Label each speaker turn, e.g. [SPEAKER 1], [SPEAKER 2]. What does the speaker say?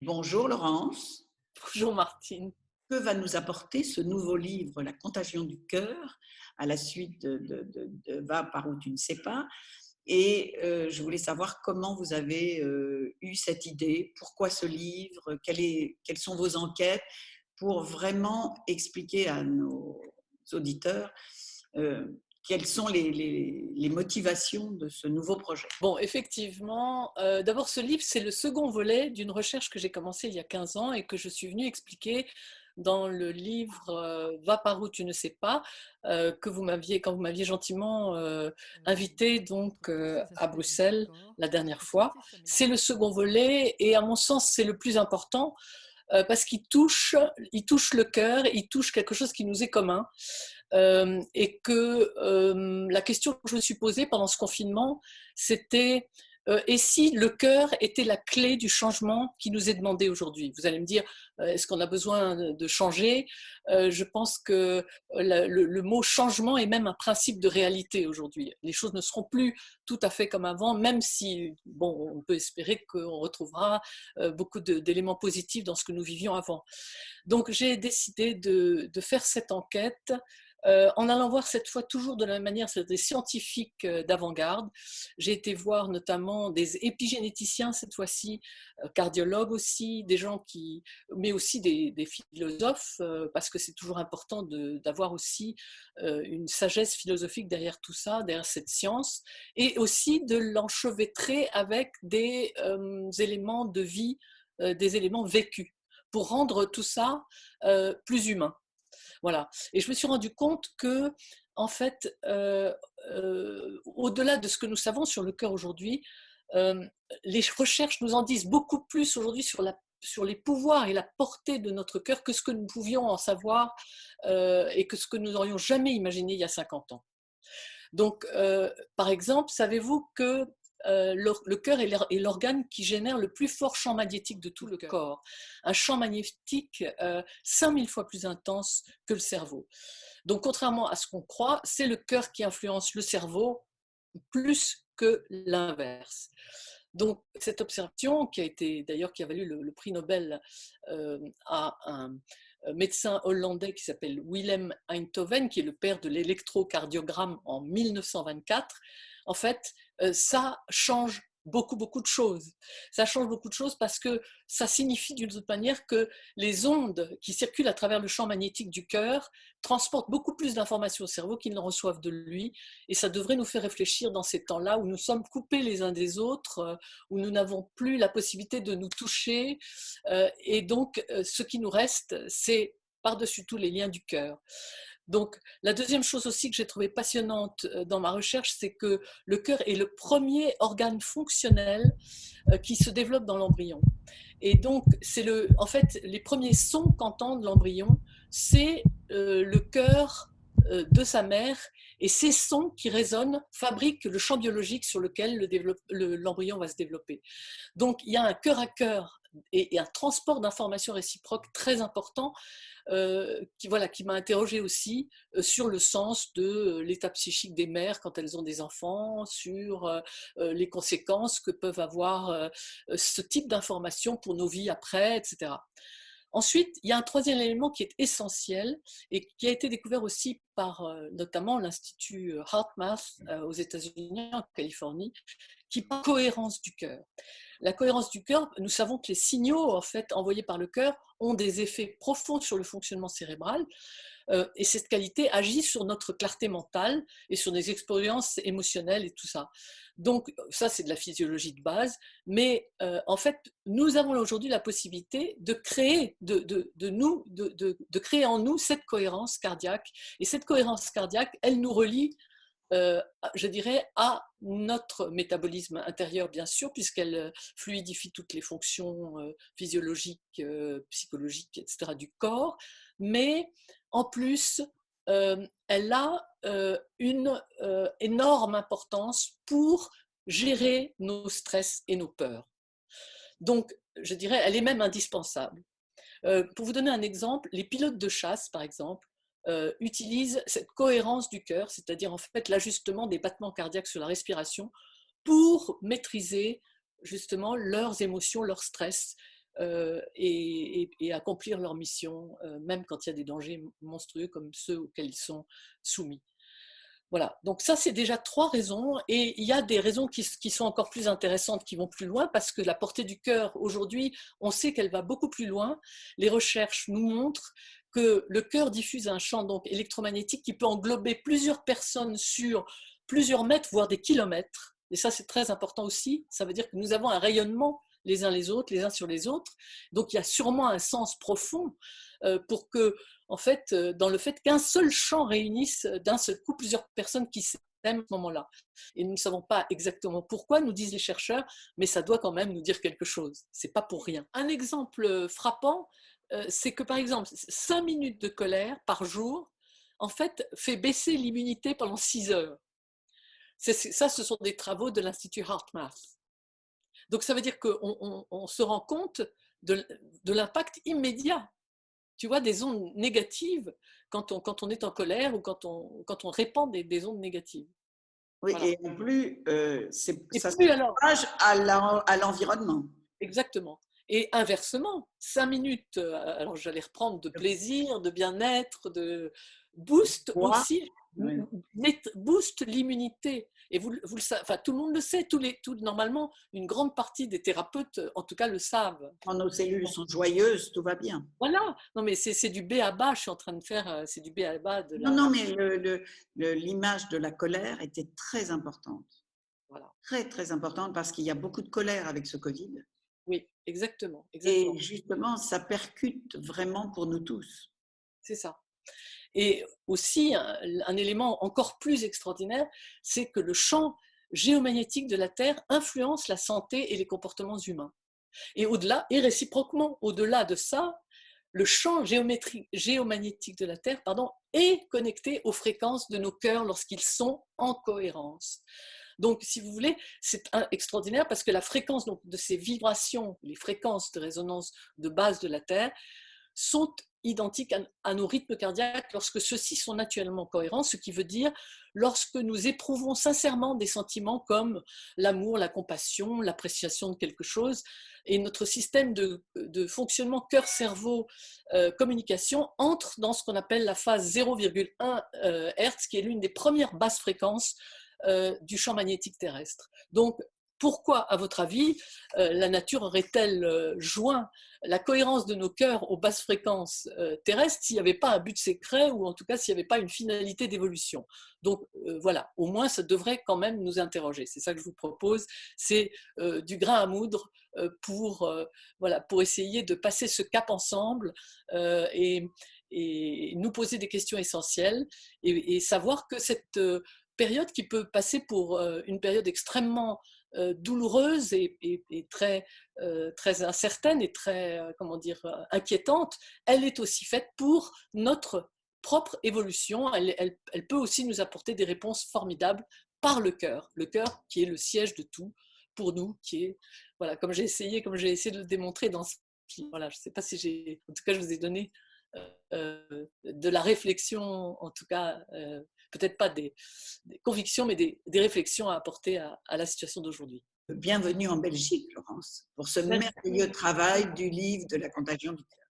[SPEAKER 1] Bonjour Laurence,
[SPEAKER 2] Bonjour Martine.
[SPEAKER 1] que va nous apporter ce nouveau livre, La contagion du cœur, à la suite de Va par où tu ne sais pas. Et je voulais savoir comment vous avez eu cette idée, pourquoi ce livre, quelles sont vos enquêtes pour vraiment expliquer à nos auditeurs euh, quelles sont les motivations de ce nouveau projet.
[SPEAKER 2] Bon, effectivement, d'abord ce livre, c'est le second volet d'une recherche que j'ai commencée il y a 15 ans et que je suis venue expliquer dans le livre Va par où tu ne sais pas, quand vous m'aviez gentiment invité donc à Bruxelles la dernière fois. C'est le second volet et à mon sens, c'est le plus important parce qu'il touche le cœur, il touche quelque chose qui nous est commun. Et que la question que je me suis posée pendant ce confinement, c'était et si le cœur était la clé du changement qui nous est demandé aujourd'hui? Vous allez me dire, est-ce qu'on a besoin de changer? Je pense que le mot changement est même un principe de réalité aujourd'hui. Les choses ne seront plus tout à fait comme avant, même si, bon, on peut espérer qu'on retrouvera beaucoup d'éléments positifs dans ce que nous vivions avant. Donc j'ai décidé de faire cette enquête en allant voir cette fois toujours de la même manière des scientifiques d'avant-garde. J'ai été voir notamment des épigénéticiens cette fois-ci, cardiologues aussi, mais aussi des philosophes, parce que c'est toujours important d'avoir aussi une sagesse philosophique derrière tout ça, derrière cette science, et aussi de l'enchevêtrer avec des éléments de vie, des éléments vécus, pour rendre tout ça plus humain. Voilà. Et je me suis rendu compte que, en fait, au-delà de ce que nous savons sur le cœur aujourd'hui, euh, les recherches nous en disent beaucoup plus aujourd'hui sur les pouvoirs et la portée de notre cœur que ce que nous pouvions en savoir et que ce que nous n'aurions jamais imaginé il y a 50 ans. Donc, par exemple, savez-vous que le cœur est l'organe qui génère le plus fort champ magnétique de tout le corps. Un champ magnétique 5000 fois plus intense que le cerveau. Donc, contrairement à ce qu'on croit, c'est le cœur qui influence le cerveau plus que l'inverse. Donc, cette observation, qui a valu le prix Nobel à un médecin hollandais qui s'appelle Willem Einthoven, qui est le père de l'électrocardiogramme en 1924, en fait, ça change beaucoup de choses. Ça change beaucoup de choses parce que ça signifie d'une autre manière que les ondes qui circulent à travers le champ magnétique du cœur transportent beaucoup plus d'informations au cerveau qu'ils n'en reçoivent de lui, et ça devrait nous faire réfléchir dans ces temps-là où nous sommes coupés les uns des autres, où nous n'avons plus la possibilité de nous toucher, et donc ce qui nous reste, c'est par-dessus tout les liens du cœur. Donc, la deuxième chose aussi que j'ai trouvée passionnante dans ma recherche, c'est que le cœur est le premier organe fonctionnel qui se développe dans l'embryon. Et donc, en fait, les premiers sons qu'entend l'embryon, c'est le cœur de sa mère, et ces sons qui résonnent fabriquent le champ biologique sur lequel l'embryon va se développer. Donc, il y a un cœur à cœur et un transport d'informations réciproques très important qui m'a interrogée aussi sur le sens de l'état psychique des mères quand elles ont des enfants, sur les conséquences que peuvent avoir ce type d'informations pour nos vies après, etc. Ensuite, il y a un troisième élément qui est essentiel et qui a été découvert aussi par notamment l'Institut HeartMath aux États-Unis, en Californie, qui parle de cohérence du cœur. La cohérence du cœur, nous savons que les signaux en fait envoyés par le cœur ont des effets profonds sur le fonctionnement cérébral, et cette qualité agit sur notre clarté mentale et sur des expériences émotionnelles et tout ça. Donc ça, c'est de la physiologie de base, mais en fait, nous avons aujourd'hui la possibilité de créer, de créer en nous cette cohérence cardiaque, et cette cohérence cardiaque, elle nous relie je dirais, à notre métabolisme intérieur, bien sûr, puisqu'elle fluidifie toutes les fonctions physiologiques, psychologiques, etc. du corps, mais en plus, elle a une énorme importance pour gérer nos stress et nos peurs. Donc, je dirais, elle est même indispensable. Pour vous donner un exemple, les pilotes de chasse, par exemple, utilisent cette cohérence du cœur, c'est-à-dire en fait l'ajustement des battements cardiaques sur la respiration, pour maîtriser justement leurs émotions, leur stress. et accomplir leur mission, même quand il y a des dangers monstrueux comme ceux auxquels ils sont soumis. Voilà, donc ça c'est déjà 3 raisons, et il y a des raisons qui sont encore plus intéressantes, qui vont plus loin, parce que la portée du cœur aujourd'hui, on sait qu'elle va beaucoup plus loin. Les recherches nous montrent que le cœur diffuse un champ donc électromagnétique qui peut englober plusieurs personnes sur plusieurs mètres, voire des kilomètres, et ça c'est très important aussi. Ça veut dire que nous avons un rayonnement les uns les autres, les uns sur les autres, donc il y a sûrement un sens profond pour que, en fait, dans le fait qu'un seul champ réunisse d'un seul coup plusieurs personnes qui s'aiment à ce moment-là. Et nous ne savons pas exactement pourquoi, nous disent les chercheurs, mais ça doit quand même nous dire quelque chose. C'est pas pour rien. Un exemple frappant, c'est que par exemple, 5 minutes de colère par jour, en fait, fait baisser l'immunité pendant 6 heures. Ça, ce sont des travaux de l'Institut HeartMath. Donc ça veut dire qu'on se rend compte de l'impact immédiat, tu vois, des ondes négatives quand on est en colère ou quand on répand des ondes négatives.
[SPEAKER 1] Oui,
[SPEAKER 2] Voilà.
[SPEAKER 1] et en plus, ça se
[SPEAKER 2] plus alors,
[SPEAKER 1] partage à l'environnement.
[SPEAKER 2] exactement. Et inversement, 5 minutes, alors j'allais reprendre, de plaisir, de bien-être, de boost
[SPEAKER 1] Quoi?
[SPEAKER 2] aussi,
[SPEAKER 1] Oui.
[SPEAKER 2] booste l'immunité. Et vous le savez, enfin, tout le monde le sait, normalement, une grande partie des thérapeutes, en tout cas, le savent.
[SPEAKER 1] Quand nos cellules sont joyeuses, tout va bien.
[SPEAKER 2] Voilà, non mais c'est du B à bas, je suis en train de faire, c'est du B à bas de
[SPEAKER 1] Non,
[SPEAKER 2] la...
[SPEAKER 1] non, mais l'image de la colère était très importante.
[SPEAKER 2] Voilà.
[SPEAKER 1] Très, très importante parce qu'il y a beaucoup de colère avec ce Covid.
[SPEAKER 2] Oui, exactement,
[SPEAKER 1] Et
[SPEAKER 2] exactement.
[SPEAKER 1] justement, ça percute vraiment pour nous tous.
[SPEAKER 2] C'est ça. Et aussi, un élément encore plus extraordinaire, c'est que le champ géomagnétique de la Terre influence la santé et les comportements humains. Et au-delà, et réciproquement, au-delà de ça, le champ géomagnétique de la Terre, est connecté aux fréquences de nos cœurs lorsqu'ils sont en cohérence. Donc, si vous voulez, c'est extraordinaire parce que la fréquence donc, de ces vibrations, les fréquences de résonance de base de la Terre, sont identiques à nos rythmes cardiaques lorsque ceux-ci sont naturellement cohérents, ce qui veut dire lorsque nous éprouvons sincèrement des sentiments comme l'amour, la compassion, l'appréciation de quelque chose, et notre système de fonctionnement cœur-cerveau-communication entre dans ce qu'on appelle la phase 0,1 Hz, qui est l'une des premières basses fréquences du champ magnétique terrestre. Donc, pourquoi, à votre avis, la nature aurait-elle joint la cohérence de nos cœurs aux basses fréquences terrestres s'il n'y avait pas un but secret ou en tout cas s'il n'y avait pas une finalité d'évolution? Donc voilà, au moins ça devrait quand même nous interroger. C'est ça que je vous propose, c'est du grain à moudre pour essayer de passer ce cap ensemble et nous poser des questions essentielles et savoir que cette période qui peut passer pour une période extrêmement douloureuse et très, très incertaine et très, inquiétante, elle est aussi faite pour notre propre évolution. Elle peut aussi nous apporter des réponses formidables par le cœur qui est le siège de tout pour nous, qui est, voilà, comme j'ai essayé de le démontrer dans ce film. Voilà, je ne sais pas si en tout cas, je vous ai donné de la réflexion, en tout cas, peut-être pas des convictions, mais des réflexions à apporter à la situation d'aujourd'hui.
[SPEAKER 1] Bienvenue en Belgique, Laurence, pour ce
[SPEAKER 2] Merci.
[SPEAKER 1] merveilleux travail du livre de la contagion du cœur.